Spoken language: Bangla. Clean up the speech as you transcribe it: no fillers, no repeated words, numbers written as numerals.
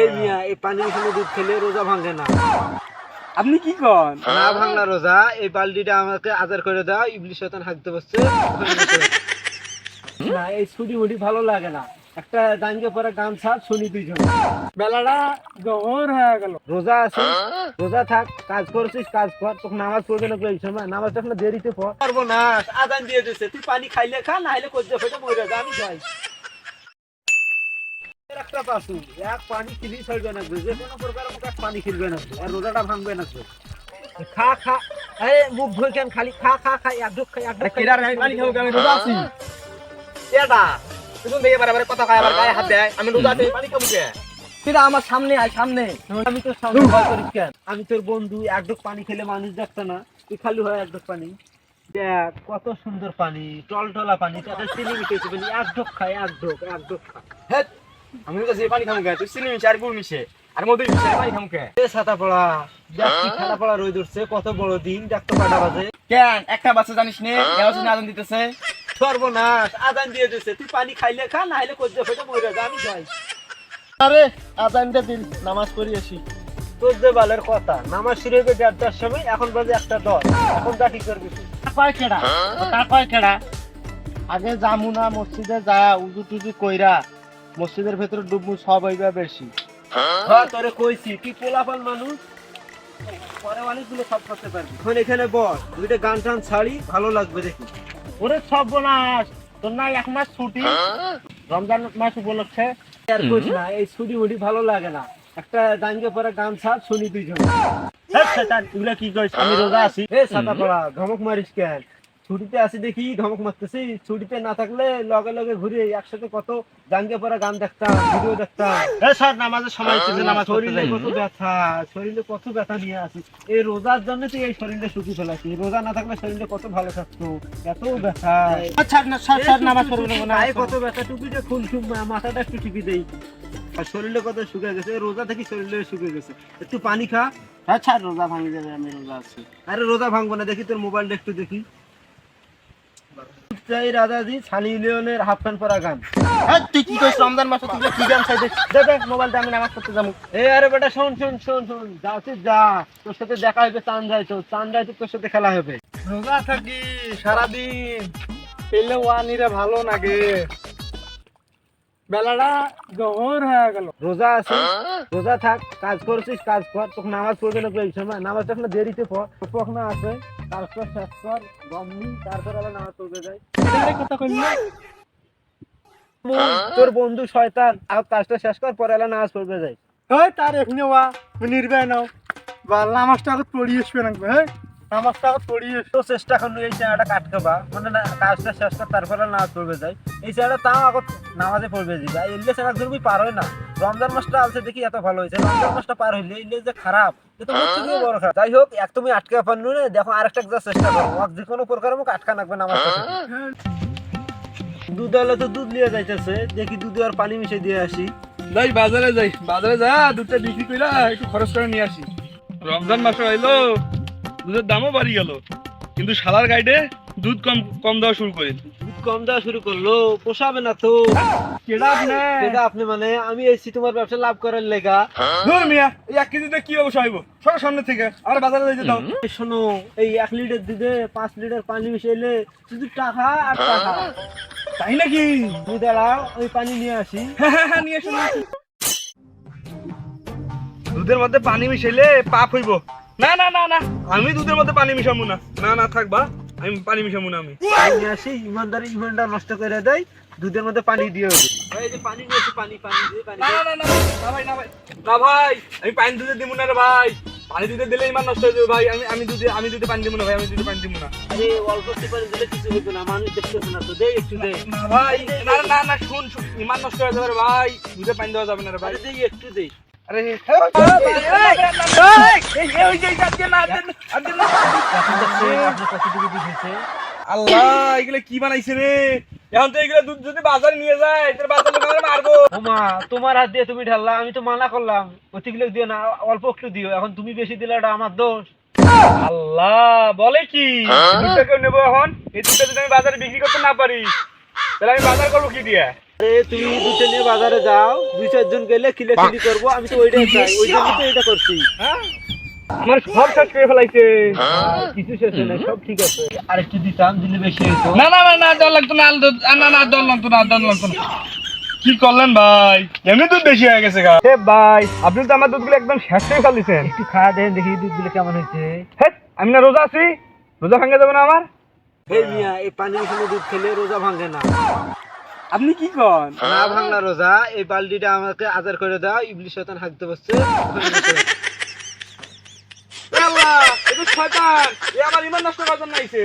এই মিয়া এই পানির সঙ্গে দুধ খেলে রোজা ভাঙে না। আপনি কি কন? না ভাঙলা রোজা, এই বালতিটা আমাকে আজার করে দাও, ইবলিশ শয়তান হাঁকতে বসছে। না এই ছুটি মুটি ভালো লাগে না, একটা গানকে পরে গান ছাড় শুনি দুইজন। বেলাটা জহর হয়ে গেল। রোজা আছিস, রোজা থাক, কাজ করছিস কাজ কর, তোকে নামাজ পড়বে না এই সময়, নামাজটা এখন দেরিতে পড়। পারবো না, আজান দিয়ে দিচ্ছে, তুই পানি খাইলে খা, না হলে কজ্জা ফেটে মরে যা, আমি যাই। একটা পাসু এক পানি খিলি ছাড়বে না, যে কোনো প্রকার মুখ পানি খিলবে না, আর রোজাটা ভাঙবে না। খা খা, আরে মুখ ধুই কেন, খালি খা খা খা, এক ঢোক খাই, এক ঢোক খাই। কেডা রে পানি খাবো, আমি রোজা আছি। কেডা তুমি দেখে বারে কথা খায়, আবার গায়ে হাত দেয়, আমি রোজা আছি পানি খাবো কে? কেডা আমার সামনে আয়, সামনে। আমি তোর সামনে ভয় করিস কেন? আমি তোর বন্ধু, এক ঢোক পানি খেলে মানুষ দেখতো না, তুই খালি হয় এক ঢোক পানি। দেখ কত সুন্দর পানি, টলটলা পানি, তাতে চিনি মিশিয়েছে পানি, এক ঢোক খায়, এক ঢোক খা। হেৎ, আমি তো যে পানি খাবো কে? তুই চিনি মিশে আর গুড় মিশে আর মধু মিশে পানি খাবো কে? এ ছাতা পড়া, দেখ কি খাতা পড়া রোদ উঠছে, কত বড় দিন, দেখ তো কটা বাজে। কেন একটা বাচ্চা জানিস নে, এবার আজান দিতেছে। সর্বনাশ, আজান দিয়ে দিচ্ছে, তুই পানি খাইলে খা, না হলে কজ্জা ফেটে মরে যা, আমি যাই। আরে আজানটা দিন, নামাজ পড়ি আসি। তোর যে বালের কথা, নামাজ শুরু হবে 1:30টার সময়, এখন বাজে 1:10, এখন যা ঠিক করবি। আগে যামু না মসজিদে, যা উজু টুজু কইরা মসজিদের ভেতরে ডুবমু, সব হইবা বেশি। হ্যাঁ তোরে কইছি, তুই পোলাপান মানুষ, পরে অনেকগুলো সব করতে পারবি। এখন এখানে বস, দুইটা গান টান ছাড়ি, ভালো লাগবে দেখি। ওরে সব বোনাস, তোর না এক মাস ছুটি, রমজান মাস উপলক্ষে। আর কইস না, এই ছুটি মুটি ভালো লাগে না, একটা গানকে পরে গান ছাড় শুনি দুইজন। হেৎ শয়তান, এগুলা কি কইছ? আমি রোজা আছি। এ ছাতা পড়া, ধমক মারিস কেন? ছুটিতে আছি দেখি ধমক মারতেছি, ছুটিতে না থাকলে লগে লগে ঘুরে একসাথে কত গানকে পরে গান দেখতাম, ভিডিও দেখতাম। এ স্যার, নামাজের সময় হচ্ছে, নামাজ পড়তে শরীরে যাই। কত ব্যথা, শরীরে কত ব্যথা নিয়ে আসিস, এই রোজার জন্য তুই এই শরীরটা শুকিয়ে ফেলাছিস। রোজা না থাকলে শরীরটা কত ভালো থাকতো, এত ব্যথা। আচ্ছা না স্যার, স্যার নামাজ পড়বে না। গায়ে কত ব্যথা, টুপিটা খুলছুম, মাথাটা একটু টিপি দেই, আর শরীরে কত শুকিয়ে গেছে, এই রোজা থেকে শরীরে শুকিয়ে গেছে। একটু পানি খা। আচ্ছা রোজা ভাঙি যাবে, আমি রোজা আছি। আরে রোজা ভাঙবো না, দেখি তোর মোবাইলটা একটু দেখি। চাই রাজাজি সানি লিওনের হাফ প্যান্ট পরা গান। তুই কি কইছ? রমজান মাসে তুই কি গান চাইছিস? দে দে মোবাইলটা, আমি নামাজ পড়তে যাবো। এই আরে বেটা শোন শোন শোন শোন, যাচ্ছিস যা, তোর সাথে দেখা হবে চান যাইতো, চান যাইতো তোর সাথে খেলা হবে। রোজা থাকি সারাদিন, পেলে ওয়ানিরে ভালো লাগে। বেলাটা জহর হয়ে গেল। রোজা আছিস, রোজা থাক, কাজ করছিস কাজ কর, তোকে নামাজ পড়বে না এই সময়, নামাজটা এখন দেরিতে পড়, না আছে, তারপর শেষ কর গমনি, তারপর আবার নামাজ পড়বে যাই। এটারে কথা কইলি না? তোর বন্ধু শয়তান, আর কাজটা শেষ কর, পরে এলা নামাজ পড়বে যাই। ওই তার এখানে ওয়া নির্বায় নাও, বা নামাজটা আগে পড়িয়ে আসবে নাকবে। হ্যাঁ, নামাজটা আগে পড়িয়ে তো চেষ্টা করলো এই জায়গাটা কাটকাবা, মানে না কাজটা শেষ কর, তারপরে নামাজ পড়বে যাই। এই জায়গাটা তাও আগত নামাজে পড়বে যাই, এলে সেটা ধরবি পার হয় না। রমজান মাসটা আছে দেখি এত ভালো হয়েছে, রমজান মাসটা পার হইলে এলে যে খারাপ, এ তো মুখ থেকেও বড় খারাপ। যাই হোক, এক তুমি আটকে পারলো না, দেখো আরেকটা যা চেষ্টা করো, যে কোনো প্রকার মুখ আটকা রাখবে নামাজটা। দুধ হলে তো দুধ নিয়ে যাইতেছে, দেখি দুধে আর পানি মিশিয়ে দিয়ে আসি। যাই বাজারে যা দুধটা বিক্রি করে একটু খরচ করে নিয়ে আসি। রমজান মাস আইলো, দুধের দামও বাড়ি গেল, কিন্তু শালার গাইডে দুধ কম কম দেওয়া শুরু করে। দুধ কম দেওয়া শুরু করলো, পোষাবে না তো। কেডা আপনি? সেটা আপনি মানে আমি এসেছি তোমার ব্যবসা লাভ করার লেগা। ধুর মিয়া, এই 1 কেজিতে কি অবশ্য হইব? সবার সামনে থেকে আর বাজারে যাইতে দাও। এই শোনো, এই 1 লিটার দুধে 5 লিটার পানি মিশাইলে শুধু টাকা আর টাকা। তাই নাকি? তুমি দাঁড়াও, ওই পানি নিয়ে আসি। হ্যাঁ নিয়ে এসো, নিয়ে এসো। দুধের মধ্যে পানি মিশাইলে পাপ হইব। না না না না, আমি দুধের মধ্যে পানি মিশাবো না। না না থাকবা, আমি পানি মিশাবো না। আমি পানি নিয়ে আসি, ইমানদার নষ্ট করে দেয়, দুধের মধ্যে পানি দিয়ে হবে। এই যে পানি নিয়ে আসি, পানি দিয়ে পানি না দিয়ে। না না না ভাই, না ভাই, না ভাই, আমি পানি দুধে দিব না রে ভাই। পানি দুধে দিলে ইমান নষ্ট হয়ে যাবে ভাই। আমি দুধে পানি দিব না ভাই, আমি দুধে পানি দিব না। আরে অল্প একটু পানি দিলে কিছু হইতো না, মানুষ দেখতেছে না তো, দে একটু দে। না ভাই, না না না, শুন, ইমান নষ্ট হয়ে যাবে রে ভাই, দুধে পানি দেওয়া যাবে না রে ভাই। আরে দে একটু দে। আরে আপনি কতটুকু দুধ হয়েছে? আল্লাহ, এগুলো কি বানাইছে রে? এখন তো এগুলো দুধ যদি বাজারে নিয়ে যায়, তোর বাজার লোক আমারে মারবো। ওমা, তোমার হাত দিয়ে তুমি ঢাললা, আমি তো মানা করলাম অতিগুলো দিও না, অল্প একটু দিও, এখন তুমি বেশি দিলে এটা আমার দোষ। আল্লাহ, বলে কি দুধটা কেউ নেবো এখন? এই দুধটা যদি আমি বাজারে বিক্রি করতে না পারি, তাহলে আমি বাজার করবো কি দিয়ে? আরে তুমি দুটো নিয়ে বাজারে যাও, 2-4 জন গেলে কিলাকিলি করবো, আমি তো ওইটাই চাই, ওই জন্য তো এটা করছি। হ্যাঁ আমার সব শেষ করে ফেলাইছে। কিছু শেষ নেই, সব ঠিক আছে। আর একটু দিতাম, দিলে বেশি হইতো। না না না না দেওয়া লাগতো না, না দেওয়া লাগতো না, দেওয়া লাগতো না। কি করলেন ভাই, এমনি দুধ বেশি হয়ে গেছে গা। ভাই আপনি তো আমার দুধগুলো একদম শেষ করে ফেলিছেন। একটু খাওয়া দেন দেখি দুধগুলো কেমন হয়েছে। হেৎ, আমি না রোজা আছি, রোজা ভাঙে যাবে না আমার। এই মিয়া, এই পানির সঙ্গে দুধ খেলে রোজা ভাঙে না। আপনি কি কন? না ভাঙলা রোজা, এই বালতিটা আমাকে আদার করে দাও, ইবলিশ শয়তান হাঁকতে বসছে। আল্লাহ, এ তো শয়তান, এ আমার ইমান নষ্ট করার জন্য আইছে।